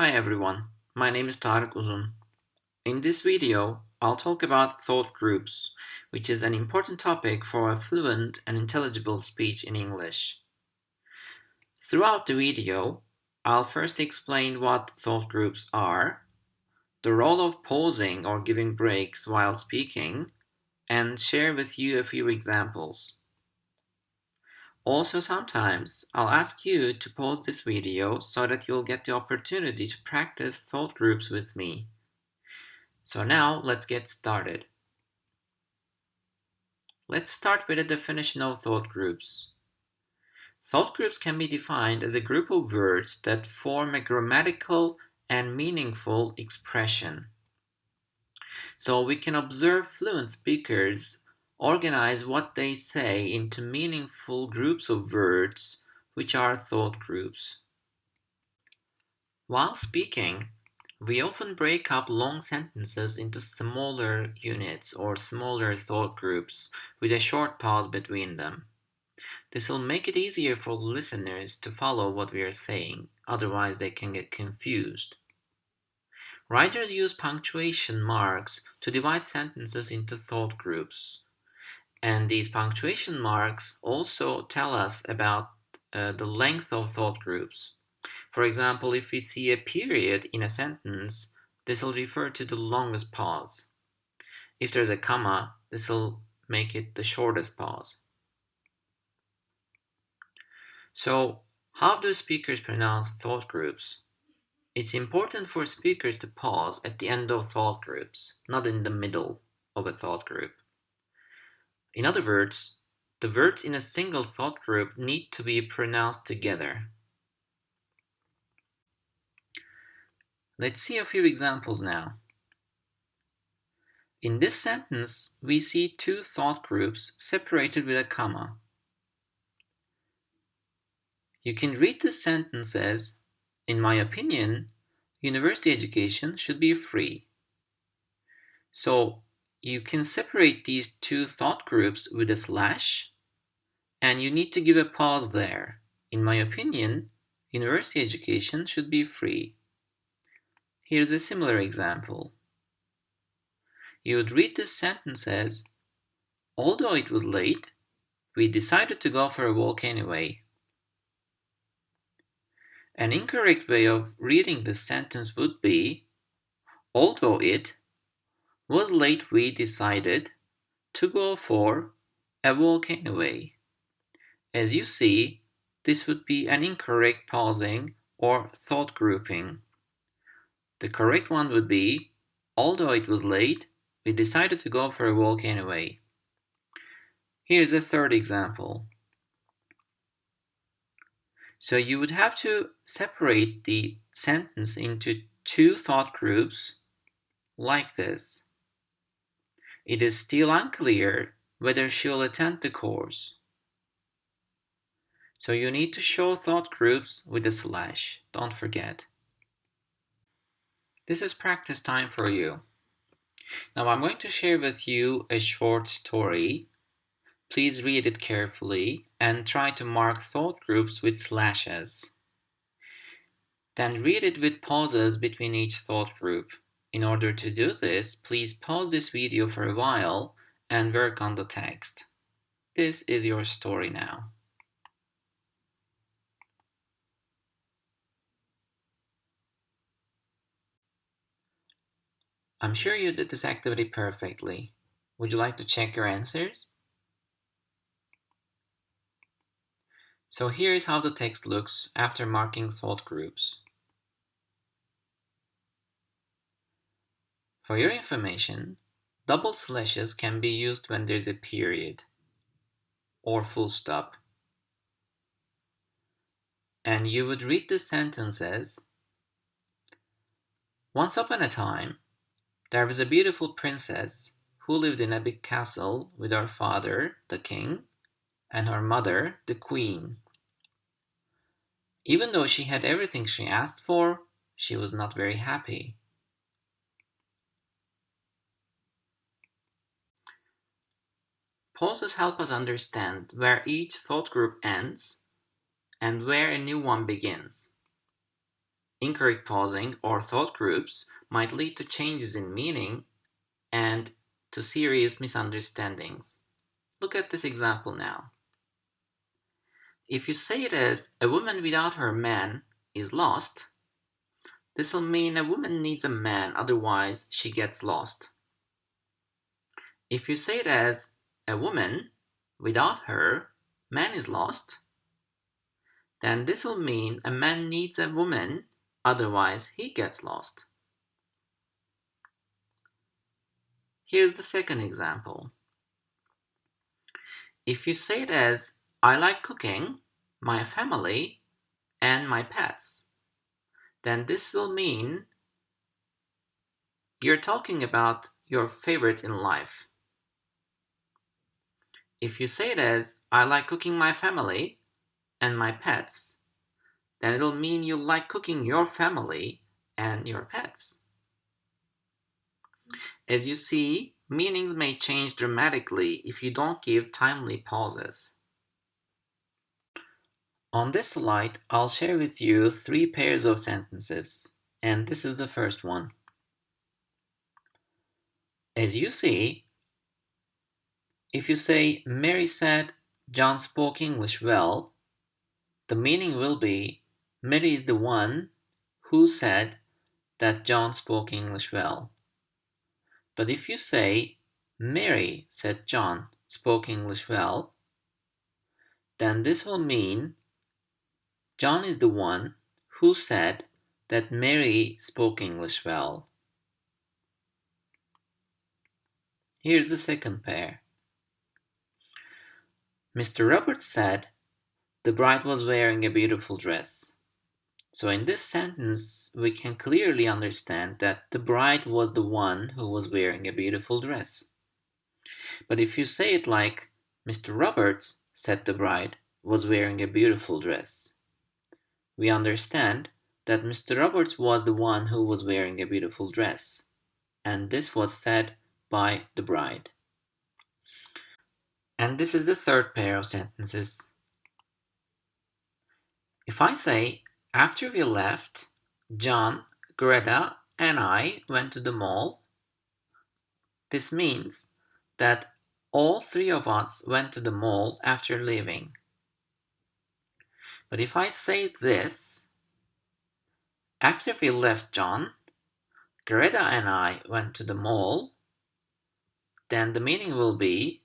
Hi everyone, my name is Tarık Uzun. In this video, I'll talk about thought groups, which is an important topic for a fluent and intelligible speech in English. Throughout the video, I'll first explain what thought groups are, the role of pausing or giving breaks while speaking, and share with you a few examples. Also, sometimes I'll ask you to pause this video so that you'll get the opportunity to practice thought groups with me. So now let's get started. Let's start with a definition of thought groups. Thought groups can be defined as a group of words that form a grammatical and meaningful expression. So we can observe fluent speakers organize what they say into meaningful groups of words, which are thought groups. While speaking, we often break up long sentences into smaller units or smaller thought groups with a short pause between them. This will make it easier for listeners to follow what we are saying, otherwise they can get confused. Writers use punctuation marks to divide sentences into thought groups, and these punctuation marks also tell us about the length of thought groups. For example, if we see a period in a sentence, this will refer to the longest pause. If there's a comma, this will make it the shortest pause. So, how do speakers pronounce thought groups? It's important for speakers to pause at the end of thought groups, not in the middle of a thought group. In other words, the words in a single thought group need to be pronounced together. Let's see a few examples now. In this sentence, we see two thought groups separated with a comma. You can read this sentence as, in my opinion, university education should be free. So you can separate these two thought groups with a slash, and you need to give a pause there. In my opinion, university education should be free. Here's a similar example. You would read this sentence as, although it was late, we decided to go for a walk anyway. An incorrect way of reading this sentence would be, although it was late, we decided to go for a walk anyway. As you see, this would be an incorrect pausing or thought grouping. The correct one would be, although it was late, we decided to go for a walk anyway. Here's a third example. So you would have to separate the sentence into two thought groups like this. It is still unclear whether she'll attend the course. So you need to show thought groups with a slash, don't forget. This is practice time for you. Now I'm going to share with you a short story. Please read it carefully and try to mark thought groups with slashes. Then read it with pauses between each thought group. In order to do this, please pause this video for a while and work on the text. This is your story now. I'm sure you did this activity perfectly. Would you like to check your answers? So here is how the text looks after marking thought groups. For your information, double slashes can be used when there's a period or full stop. And you would read this sentence as, once upon a time, there was a beautiful princess who lived in a big castle with her father, the king, and her mother, the queen. Even though she had everything she asked for, she was not very happy. Pauses help us understand where each thought group ends and where a new one begins. Incorrect pausing or thought groups might lead to changes in meaning and to serious misunderstandings. Look at this example now. If you say it as a woman without her man is lost, this will mean a woman needs a man, otherwise she gets lost. If you say it as a woman without her man is lost, then this will mean a man needs a woman, otherwise he gets lost. Here's the second example. If you say it as I like cooking, my family, and my pets, then this will mean you're talking about your favorites in life. If you say it as I like cooking my family and my pets, then it'll mean you like cooking your family and your pets. As you see, meanings may change dramatically if you don't give timely pauses. On this slide, I'll share with you 3 pairs of sentences, and this is the first one. As you see, if you say Mary said John spoke English well, the meaning will be Mary is the one who said that John spoke English well. But if you say Mary said John spoke English well, then this will mean John is the one who said that Mary spoke English well. Here's the second pair. Mr. Roberts said the bride was wearing a beautiful dress. So in this sentence, we can clearly understand that the bride was the one who was wearing a beautiful dress. But if you say it like Mr. Roberts said the bride was wearing a beautiful dress, we understand that Mr. Roberts was the one who was wearing a beautiful dress, and this was said by the bride. And this is the third pair of sentences. If I say, after we left, John, Greta, and I went to the mall, this means that all 3 of us went to the mall after leaving. But if I say this, after we left John, Greta and I went to the mall, then the meaning will be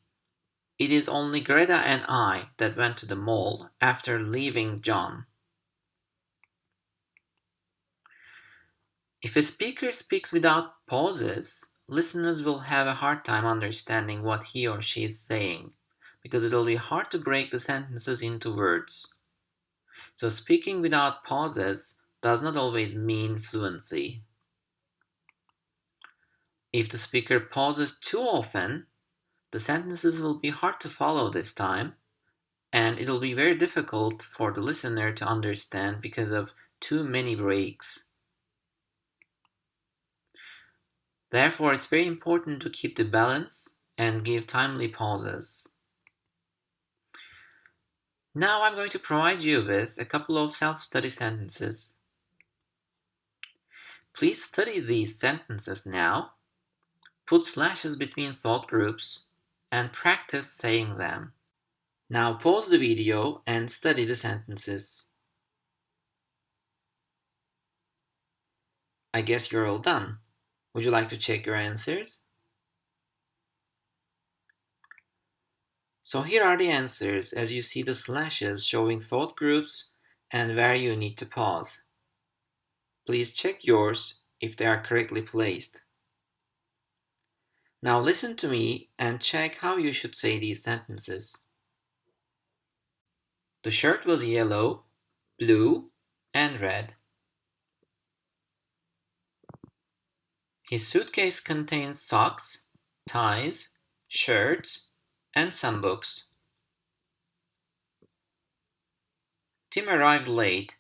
it is only Greta and I that went to the mall after leaving John. If a speaker speaks without pauses, listeners will have a hard time understanding what he or she is saying, because it will be hard to break the sentences into words. So speaking without pauses does not always mean fluency. If the speaker pauses too often, the sentences will be hard to follow this time, and it will be very difficult for the listener to understand because of too many breaks. Therefore, it's very important to keep the balance and give timely pauses. Now I'm going to provide you with a couple of self-study sentences. Please study these sentences now, put slashes between thought groups, and practice saying them. Now pause the video and study the sentences. I guess you're all done. Would you like to check your answers? So here are the answers as you see the slashes showing thought groups and where you need to pause. Please check yours if they are correctly placed. Now listen to me and check how you should say these sentences. The shirt was yellow, blue, and red. His suitcase contains socks, ties, shirts, and some books. Tim arrived late,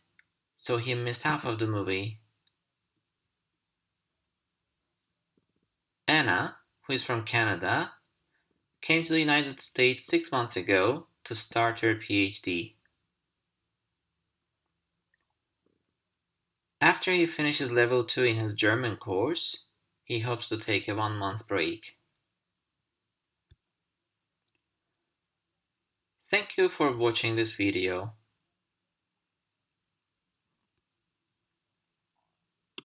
so he missed half of the movie. Anna, who is from Canada, came to the United States 6 months ago to start her PhD. After After he finishes level 2 in his German course, he hopes to take a 1-month break. Thank you for watching this video.